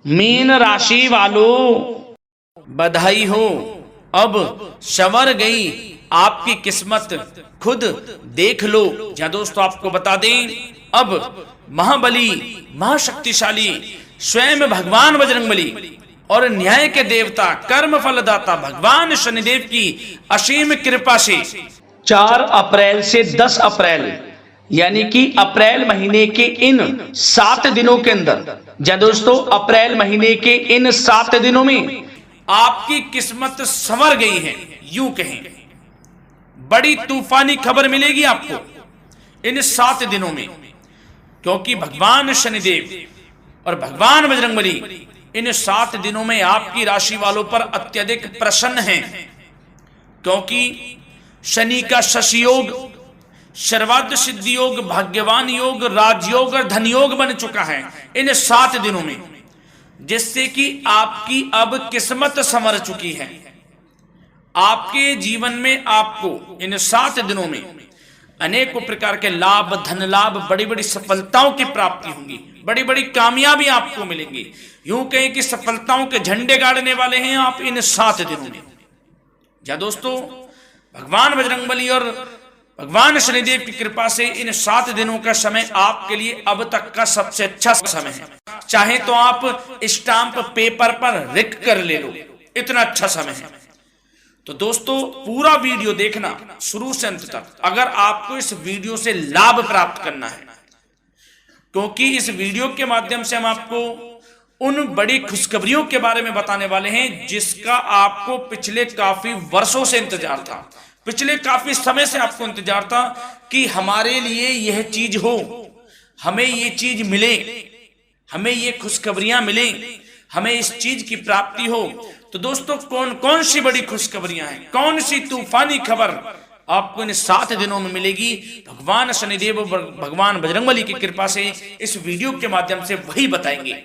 Mean राशि वालों, बधाई हो, अब संवर गई आपकी किस्मत, खुद देख लो। जहां दोस्तों आपको बता दें, अब महाबली महाशक्तिशाली स्वयं भगवान बजरंगबली और न्याय के देवता कर्म फलदाता भगवान शनिदेव की असीम कृपा से 4 अप्रैल से 10 अप्रैल यानी कि अप्रैल महीने के इन 7 दिनों के अंदर, जी दोस्तों, अप्रैल महीने के इन 7 दिनों में आपकी किस्मत संवर गई है। यूं कहें, बड़ी तूफानी खबर मिलेगी आपको इन 7 दिनों में, क्योंकि भगवान शनिदेव और भगवान बजरंगबली इन 7 दिनों में आपकी राशि वालों पर अत्यधिक प्रसन्न हैं, क्योंकि शनि का शशि योग, सर्वार्थ सिद्धि योग, भाग्यवान योग, राजयोग और धन योग बन चुका है इन 7 दिनों में, जिससे कि आपकी अब किस्मत संवर चुकी है। आपके जीवन में आपको इन 7 दिनों में अनेकों प्रकार के लाभ, धन लाभ, बड़ी बड़ी सफलताओं की प्राप्ति होंगी, बड़ी बड़ी कामयाबी आपको मिलेंगी। यूं कहें कि सफलताओं के झंडे गाड़ने वाले हैं आप इन 7 दिनों में। जा दोस्तों, भगवान बजरंगबली और भगवान शनिदेव की कृपा से इन 7 दिनों का समय आपके लिए अब तक का सबसे अच्छा समय है। चाहे तो आप स्टाम्प पेपर पर लिख कर ले लो, इतना अच्छा समय है। तो दोस्तों, पूरा वीडियो देखना शुरू से अंत तक, अगर आपको इस वीडियो से लाभ प्राप्त करना है, क्योंकि इस वीडियो के माध्यम से हम आपको उन बड़ी खुशखबरियों के बारे में बताने वाले हैं जिसका आपको पिछले काफी वर्षों से इंतजार था, पिछले काफी समय से आपको इंतजार था कि हमारे लिए यह चीज हो, हमें ये चीज मिले, हमें ये खुशखबरियां मिले, हमें इस चीज की प्राप्ति हो। तो दोस्तों, कौन कौन सी बड़ी खुशखबरियां हैं, कौन सी तूफानी खबर आपको इन 7 दिनों में मिलेगी, भगवान शनिदेव और भगवान बजरंगबली की कृपा से इस वीडियो के माध्यम से वही बताएंगे।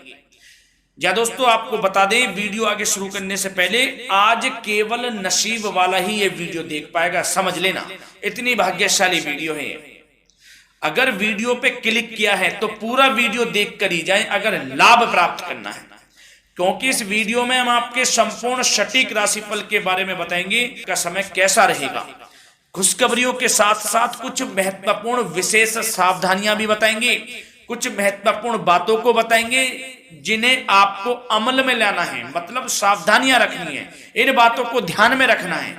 या दोस्तों, आपको बता दें, वीडियो आगे शुरू करने से पहले आज केवल नसीब वाला ही ये वीडियो देख पाएगा, समझ लेना, इतनी भाग्यशाली वीडियो है। अगर वीडियो पे क्लिक किया है तो पूरा वीडियो देख कर ही जाए अगर लाभ प्राप्त करना है, क्योंकि इस वीडियो में हम आपके संपूर्ण सटीक राशिफल के बारे में बताएंगे का समय कैसा रहेगा। खुशखबरियों के साथ साथ कुछ महत्वपूर्ण विशेष सावधानियां भी बताएंगे, कुछ महत्वपूर्ण बातों को बताएंगे जिन्हें आपको अमल में लाना है, मतलब सावधानियां रखनी है, इन बातों को ध्यान में रखना है,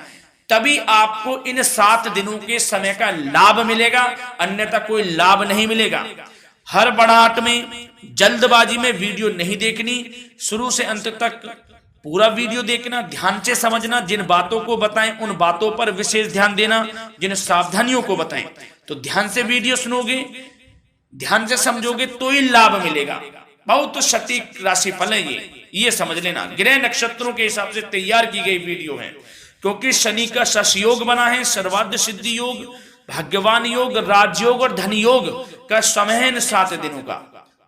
तभी आपको इन 7 दिनों के समय का लाभ मिलेगा, अन्यथा कोई लाभ नहीं मिलेगा। हर बढ़ाहट में, जल्दबाजी में वीडियो नहीं देखनी, शुरू से अंत तक पूरा वीडियो देखना, ध्यान से समझना, जिन बातों को बताएं उन बातों पर विशेष ध्यान देना, जिन सावधानियों को बताएं तो ध्यान से वीडियो सुनोगे, ध्यान से समझोगे तो ही लाभ मिलेगा। बहुत सटीक राशिफल है ये समझ लेना। ग्रह नक्षत्रों के हिसाब से तैयार की गई वीडियो है, क्योंकि शनि का शश योग बना है, सर्वार्थ सिद्धि योग, भाग्यवान योग, राजयोग और धन योग का समय है इन 7 दिनों का।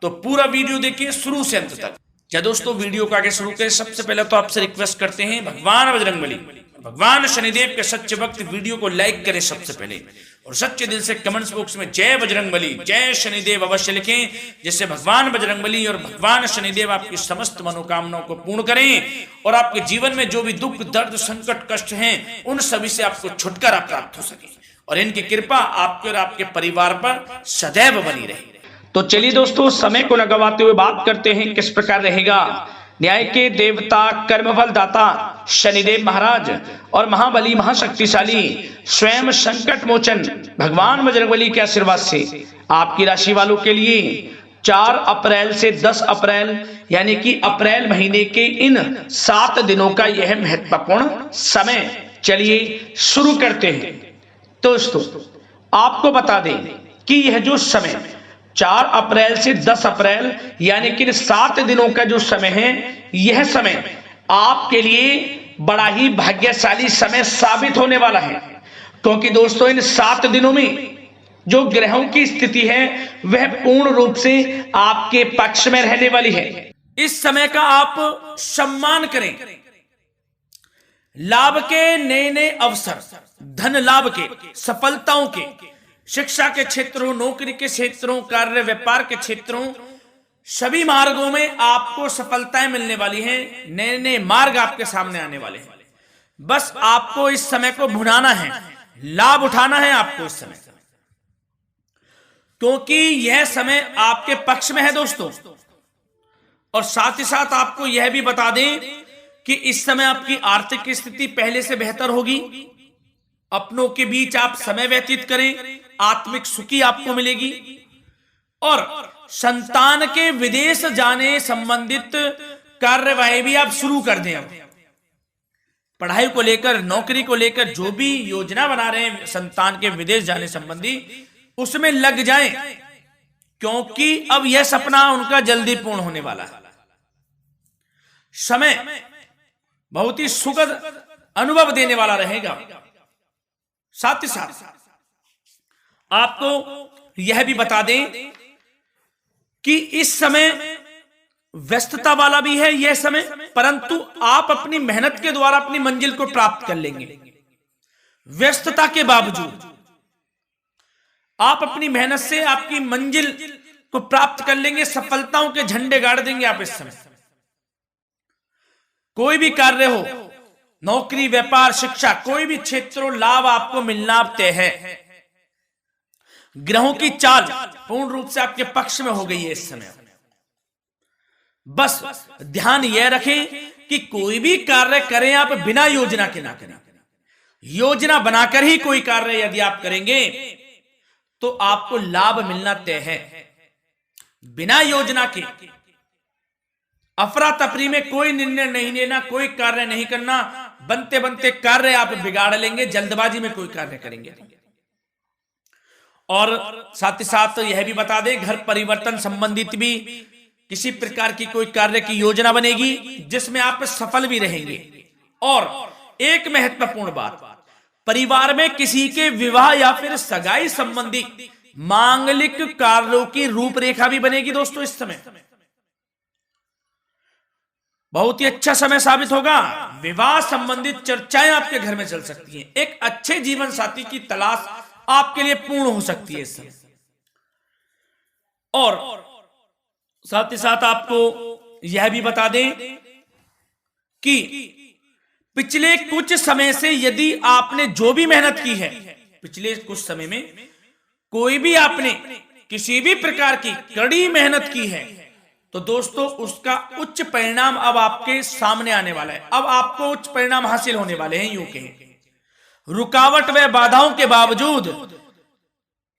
तो पूरा वीडियो देखिए शुरू से अंत तक। क्या दोस्तों, वीडियो को आगे शुरू करें, सबसे पहले तो आपसे रिक्वेस्ट करते हैं, भगवान बजरंगबली, भगवान शनिदेव के सच्चे भक्त वीडियो को लाइक करें सबसे पहले, और सच्चे दिल से कमेंट्स बॉक्स में जय बजरंगबली, जय शनिदेव अवश्य लिखें, जिससे भगवान बजरंगबली और भगवान शनिदेव आपकी समस्त मनोकामनाओं को पूर्ण करें और आपके जीवन में जो भी दुख, दर्द, संकट, कष्ट हैं उन सभी से आपको छुटकारा प्राप्त हो सके, और इनकी कृपा आपके और आपके परिवार पर सदैव बनी रहे। तो चलिए दोस्तों, समय को न गवाते हुए बात करते हैं किस प्रकार रहेगा न्याय के देवता, कर्मफल दाता शनिदेव महाराज और महाबली महाशक्तिशाली स्वयं संकट मोचन भगवान बजरंगबली के आशीर्वाद से आपकी राशि वालों के लिए 4 अप्रैल से 10 अप्रैल यानी कि अप्रैल महीने के इन 7 दिनों का यह महत्वपूर्ण समय। चलिए शुरू करते हैं। दोस्तों, आपको बता दें कि यह जो समय 4 अप्रैल से 10 अप्रैल यानी कि 7 दिनों का जो समय है, यह समय आपके लिए बड़ा ही भाग्यशाली समय साबित होने वाला है, क्योंकि दोस्तों इन 7 दिनों में जो ग्रहों की स्थिति है वह पूर्ण रूप से आपके पक्ष में रहने वाली है। इस समय का आप सम्मान करें, लाभ के नए नए अवसर, धन लाभ के, सफलताओं के, शिक्षा के क्षेत्रों, नौकरी के क्षेत्रों, कार्य व्यापार के क्षेत्रों, सभी मार्गों में आपको सफलताएं मिलने वाली हैं, नए नए मार्ग आपके सामने आने वाले हैं। बस आपको इस समय को भुनाना है, लाभ उठाना है आपको इस समय, क्योंकि यह समय आपके पक्ष में है दोस्तों। और साथ ही साथ आपको यह भी बता दें कि इस समय आपकी आर्थिक स्थिति पहले से बेहतर होगी। अपनों के बीच आप समय व्यतीत करें, आत्मिक सुखी आपको मिलेगी। और संतान के विदेश जाने संबंधित कार्यवाही भी आप शुरू कर दें। अब पढ़ाई को लेकर, नौकरी को लेकर जो भी योजना बना रहे हैं संतान के विदेश जाने संबंधी, उसमें लग जाएं, क्योंकि अब यह सपना उनका जल्दी पूर्ण होने वाला है। समय बहुत ही सुखद अनुभव देने वाला रहेगा। साथ ही साथ आपको यह भी बता दें कि इस समय व्यस्तता वाला भी है यह समय, परंतु आप अपनी मेहनत के द्वारा अपनी मंजिल को प्राप्त कर लेंगे। व्यस्तता के बावजूद आप अपनी मेहनत से आपकी मंजिल को प्राप्त कर लेंगे, सफलताओं के झंडे गाड़ देंगे आप इस समय। कोई भी कार्य हो, नौकरी, व्यापार, शिक्षा, कोई भी क्षेत्र, लाभ आपको मिलना तय है। ग्रहों की चाल पूर्ण रूप से आपके पक्ष में हो गई है इस समय। बस ध्यान यह रखें कि कोई भी कार्य करें आप बिना योजना के ना करें। योजना बनाकर ही कोई कार्य यदि आप करेंगे तो आपको लाभ मिलना तय है। बिना योजना के अफरा तफरी में कोई निर्णय नहीं लेना, कोई कार्य नहीं करना। बनते बनते कार्य आप बिगाड़ लेंगे, जल्दबाजी में कोई कार्य करेंगे। और साथ ही साथ यह भी बता दें, घर परिवर्तन संबंधित भी किसी प्रकार की कोई कार्य की योजना बनेगी जिसमें आप सफल भी रहेंगे। और एक महत्वपूर्ण बात, परिवार में किसी के विवाह या फिर सगाई संबंधी मांगलिक कार्यों की रूपरेखा भी बनेगी दोस्तों इस समय। बहुत ही अच्छा समय साबित होगा। विवाह संबंधित चर्चाएं आपके घर में चल सकती हैं। एक अच्छे जीवन साथी की तलाश आपके लिए पूर्ण हो सकती है इस समय। और साथ ही साथ आपको यह भी बता दें कि पिछले कुछ समय से यदि आपने जो भी मेहनत की है, पिछले कुछ समय में कोई भी आपने किसी भी प्रकार की कड़ी मेहनत की है, तो दोस्तों उसका उच्च परिणाम अब आपके सामने आने वाला है। अब आपको उच्च परिणाम हासिल होने वाले हैं। यूं कहें रुकावट व बाधाओं के बावजूद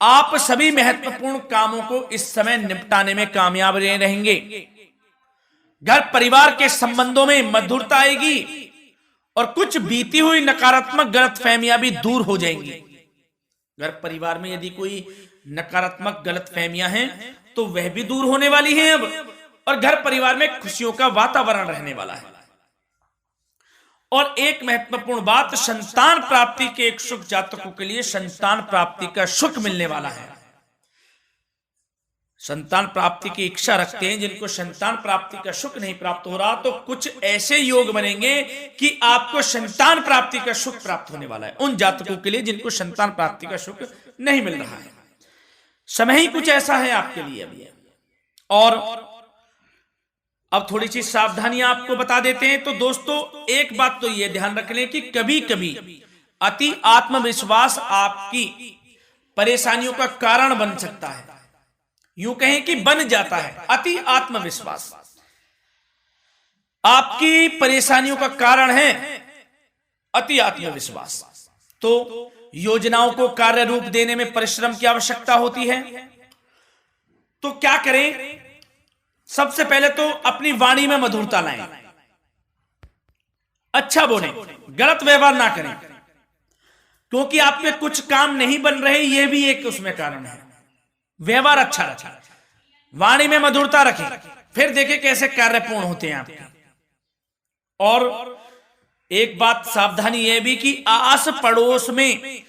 आप सभी महत्वपूर्ण कामों को इस समय निपटाने में कामयाब रहेंगे। घर परिवार के संबंधों में मधुरता आएगी और कुछ बीती हुई नकारात्मक गलतफहमियां भी दूर हो जाएंगी। घर परिवार में यदि कोई नकारात्मक गलतफहमियां हैं तो वह भी दूर होने वाली हैं अब, और घर परिवार में खुशियों का वातावरण रहने वाला है। और एक महत्वपूर्ण बात, संतान प्राप्ति के इच्छुक जातकों के लिए संतान प्राप्ति का सुख मिलने वाला है। संतान प्राप्ति की इच्छा रखते हैं, जिनको संतान प्राप्ति का सुख नहीं प्राप्त हो रहा, तो कुछ ऐसे योग बनेंगे कि आपको संतान प्राप्ति का सुख प्राप्त होने वाला है। उन जातकों के लिए जिनको संतान प्राप्ति का सुख नहीं मिल रहा है, समय ही कुछ ऐसा है आपके लिए अभी। और अब थोड़ी सी सावधानियां आपको बता देते हैं। तो दोस्तों एक बात तो यह ध्यान रख लें कि कभी कभी अति आत्मविश्वास आपकी परेशानियों का कारण बन सकता है। यूं कहें कि बन जाता है। अति आत्मविश्वास आपकी परेशानियों का कारण है। अति आत्मविश्वास तो योजनाओं को कार्य रूप देने में परिश्रम की आवश्यकता होती है। तो क्या करें? सबसे पहले तो अपनी वाणी में मधुरता लाएं, अच्छा बोलें, गलत व्यवहार ना करें, क्योंकि आपके कुछ काम नहीं बन रहे, यह भी एक उसमें कारण है। व्यवहार अच्छा रखें, वाणी में मधुरता रखें, फिर देखें कैसे कार्य पूर्ण होते हैं आपके। और एक बात सावधानी यह भी कि आस पड़ोस में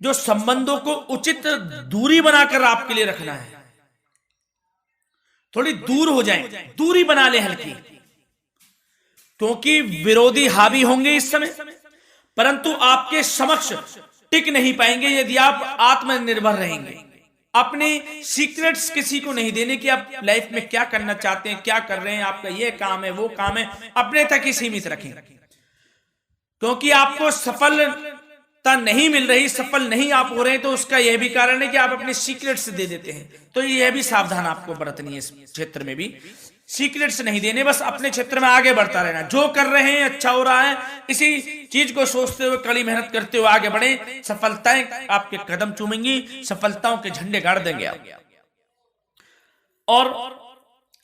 जो संबंधों को उचित दूरी बनाकर आपके लिए रखना है। थोड़ी दूर हो जाएं, दूरी बना ले हल्की, क्योंकि विरोधी हावी होंगे इस समय, परंतु आपके समक्ष टिक नहीं पाएंगे यदि आप आत्मनिर्भर रहेंगे। अपने सीक्रेट्स किसी को नहीं देने कि आप लाइफ में क्या करना चाहते हैं, क्या कर रहे हैं, आपका ये काम है, वो काम है, अपने तक ही सीमित रखें। क्योंकि आपको सफलता नहीं मिल रही, सफल नहीं आप हो रहे, तो उसका यह भी कारण है कि आप अपने सीक्रेट्स दे देते हैं। तो यह भी सावधान आपको बरतनी है इस क्षेत्र में भी, सीक्रेट्स नहीं देने, बस अपने क्षेत्र में आगे बढ़ता रहना। जो कर रहे हैं अच्छा हो रहा है, इसी चीज को सोचते हुए कड़ी मेहनत करते हुए आगे बढ़े। सफलताएं आपके कदम चूमेंगी, सफलताओं के झंडे गाड़ देंगे आप। और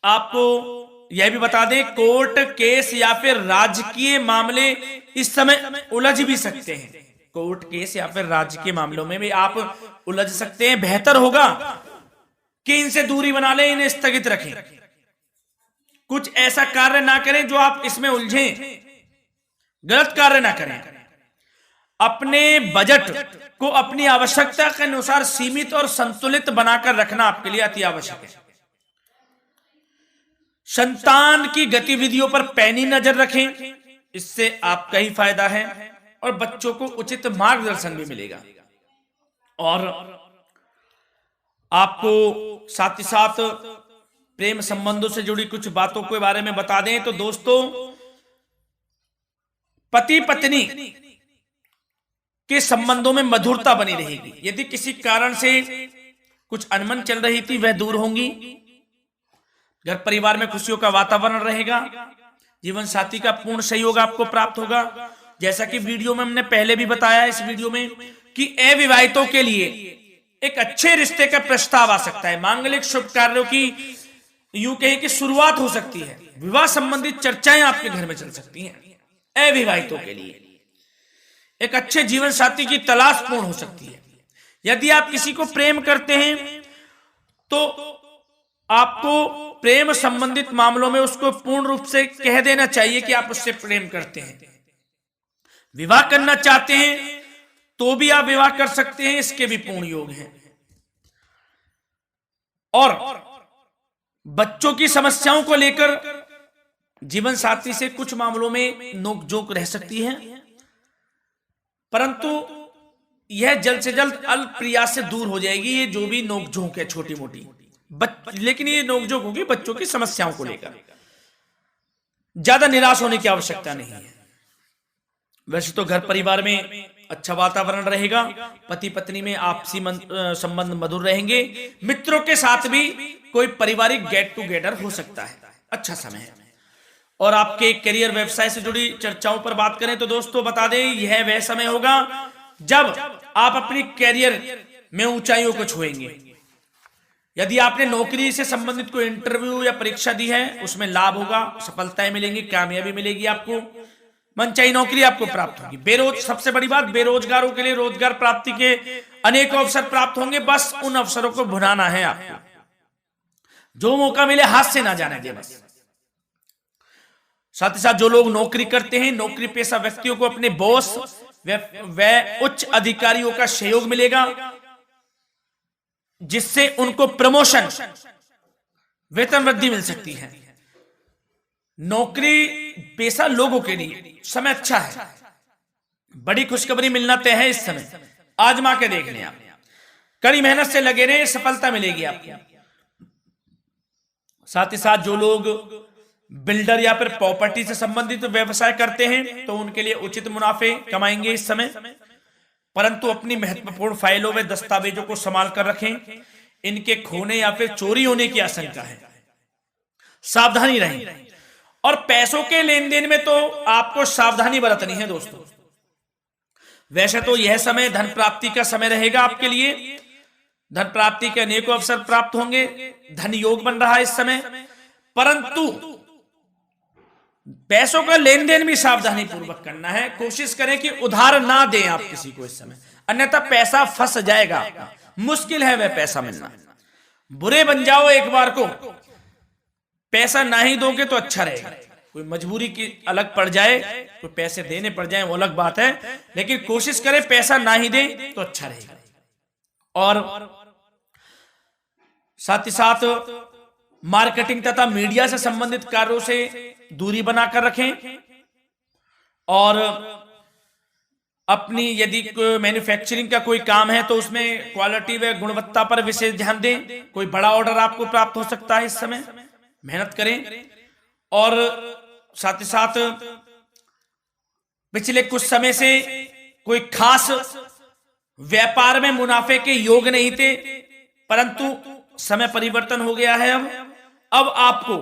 आपको यह भी बता दें, कोर्ट केस या फिर राजकीय मामले इस समय उलझ भी सकते हैं। कोर्ट केस या फिर राजकीय मामलों में भी आप उलझ सकते हैं। बेहतर होगा कि इनसे दूरी बना लें, इन्हें स्थगित रखें, कुछ ऐसा कार्य ना करें जो आप इसमें उलझें, गलत कार्य ना करें। अपने बजट को अपनी आवश्यकता के अनुसार सीमित और संतुलित बनाकर रखना आपके लिए अति आवश्यक है। संतान की गतिविधियों पर पैनी नजर रखें, इससे आपका ही फायदा है और बच्चों को उचित मार्गदर्शन भी मिलेगा। और आपको साथ ही साथ प्रेम संबंधों से जुड़ी कुछ बातों के बारे में बता दें तो दोस्तों, पति पत्नी के संबंधों में मधुरता बनी रहेगी। यदि किसी कारण से कुछ अनबन चल रही थी, वह दूर होंगी। घर परिवार में खुशियों का वातावरण रहेगा। जीवन साथी का पूर्ण सहयोग आपको प्राप्त होगा। जैसा कि वीडियो में हमने पहले भी बताया इस वीडियो में कि अविवाहितों के लिए एक अच्छे रिश्ते का प्रस्ताव आ सकता है। मांगलिक शुभ कार्यों की यूं कहें कि शुरुआत हो सकती है। विवाह संबंधित चर्चाएं आपके घर में चल सकती हैं। अविवाहितों के लिए एक अच्छे जीवन साथी की तलाश पूर्ण हो सकती है। यदि आप किसी को प्रेम करते हैं तो आपको प्रेम संबंधित मामलों में उसको पूर्ण रूप से कह देना चाहिए कि आप उससे प्रेम करते हैं। विवाह करना चाहते हैं तो भी आप विवाह कर सकते हैं, इसके भी पूर्ण योग हैं। और बच्चों की समस्याओं को लेकर जीवन साथी से कुछ मामलों में नोकझोंक रह सकती है, परंतु यह जल्द से जल्द अल्प प्रयास से दूर हो जाएगी। ये जो भी नोकझोंक है छोटी मोटी, लेकिन ये नोकझोंक होगी बच्चों की समस्याओं को लेकर। ज्यादा निराश होने की आवश्यकता नहीं है। वैसे तो घर परिवार में अच्छा वातावरण रहेगा, पति पत्नी में आपसी संबंध मधुर रहेंगे। मित्रों के साथ भी कोई पारिवारिक गेट टुगेदर हो सकता है, अच्छा समय है। और आपके करियर व्यवसाय से जुड़ी चर्चाओं पर बात करें तो दोस्तों बता दें, यह वह समय होगा जब आप अपनी करियर में ऊंचाइयों को छुएंगे। यदि आपने नौकरी से संबंधित कोई इंटरव्यू या परीक्षा दी है, उसमें लाभ होगा, सफलताएं मिलेंगी, कामयाबी मिलेगी, आपको मनचाही नौकरी आपको प्राप्त होगी। सबसे बड़ी बात, बेरोजगारों के लिए रोजगार प्राप्ति के अनेक अवसर प्राप्त होंगे। बस उन अवसरों को भुनाना है आपको। जो मौका मिले हाथ से ना जाने दे बस। साथ ही साथ जो लोग नौकरी करते हैं, नौकरी पेशा व्यक्तियों को अपने बॉस व उच्च अधिकारियों का सहयोग मिलेगा, जिससे उनको प्रमोशन, वेतन वृद्धि मिल सकती है। नौकरी पेशा लोगों के लिए समय अच्छा है। बड़ी खुशखबरी मिलना तय है इस समय, आजमा के देख लें आप। कड़ी मेहनत से लगे रहे, सफलता मिलेगी आपको। साथ ही साथ जो लोग बिल्डर या फिर प्रॉपर्टी से संबंधित व्यवसाय करते हैं तो उनके लिए उचित मुनाफे कमाएंगे इस समय, परंतु अपनी महत्वपूर्ण फाइलों व दस्तावेजों को संभाल कर रखें। इनके खोने या फिर चोरी होने की आशंका है, सावधानी रहें। और पैसों के लेन देन में तो आपको सावधानी बरतनी है दोस्तों। वैसे तो यह समय धन प्राप्ति का समय रहेगा आपके लिए। धन प्राप्ति के अनेकों अवसर प्राप्त होंगे, धन योग बन रहा है इस समय, परंतु पैसों का लेन देन भी सावधानी पूर्वक करना है। कोशिश करें कि उधार ना दें आप किसी को इस समय, अन्यथा पैसा फंस जाएगा आपका। मुश्किल है वह पैसा मिलना। बुरे बन जाओ एक बार को, पैसा ना ही दोगे तो अच्छा रहेगा। कोई मजबूरी की अलग पड़ जाए, कोई पैसे देने पड़ जाए वो अलग बात है, लेकिन कोशिश करें पैसा ना ही दें तो अच्छा रहेगा। और साथ ही साथ मार्केटिंग तथा मीडिया से संबंधित कार्यों से दूरी बनाकर रखें। और अपनी यदि मैन्युफैक्चरिंग का कोई काम है तो उसमें क्वालिटी व गुणवत्ता पर विशेष ध्यान दें। कोई बड़ा ऑर्डर आपको प्राप्त हो सकता है इस समय, मेहनत करें। और साथ ही साथ पिछले कुछ समय से कोई खास व्यापार में मुनाफे के योग नहीं थे, परंतु समय परिवर्तन हो गया है। अब आपको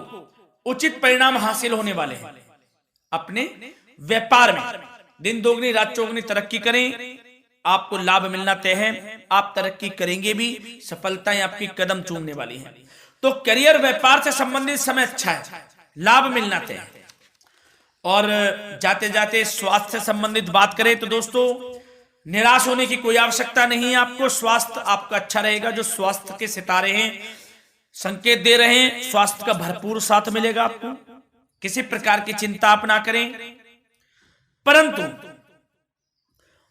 उचित परिणाम हासिल होने वाले हैं। अपने व्यापार में दिन दोगुनी रात चौगुनी तरक्की करें, आपको लाभ मिलना तय है। आप तरक्की करेंगे भी, सफलताएं आपकी कदम चूमने वाली हैं। तो करियर व्यापार से संबंधित समय अच्छा है, लाभ मिलना तय है। और जाते जाते स्वास्थ्य से संबंधित बात करें तो दोस्तों, निराश होने की कोई आवश्यकता नहीं है आपको। स्वास्थ्य आपका अच्छा रहेगा। जो स्वास्थ्य के सितारे हैं संकेत दे रहे हैं, स्वास्थ्य का भरपूर साथ मिलेगा आपको। किसी प्रकार की चिंता आप ना करें, परंतु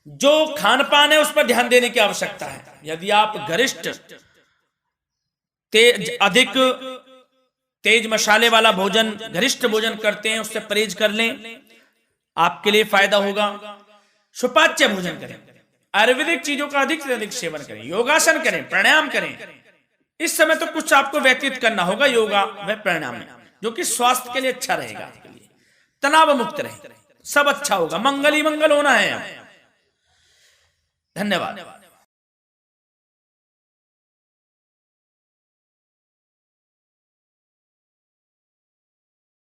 जो खान पान है उस पर ध्यान देने की आवश्यकता है। यदि आप गरिष्ठ अधिक तेज मसाले वाला भोजन, गरिष्ठ भोजन करते हैं, उससे परहेज कर लें, आपके लिए फायदा होगा। सुपाच्य भोजन करें, आयुर्वेदिक चीजों का अधिक से अधिक सेवन करें, योगासन करें, प्राणायाम करें। इस समय तो कुछ आपको व्यतीत करना होगा योगा व प्राणायाम में, जो कि स्वास्थ्य के लिए अच्छा रहेगा, आपके लिए तनाव मुक्त रहे, सब अच्छा होगा। मंगल ही मंगल होना है। धन्यवाद।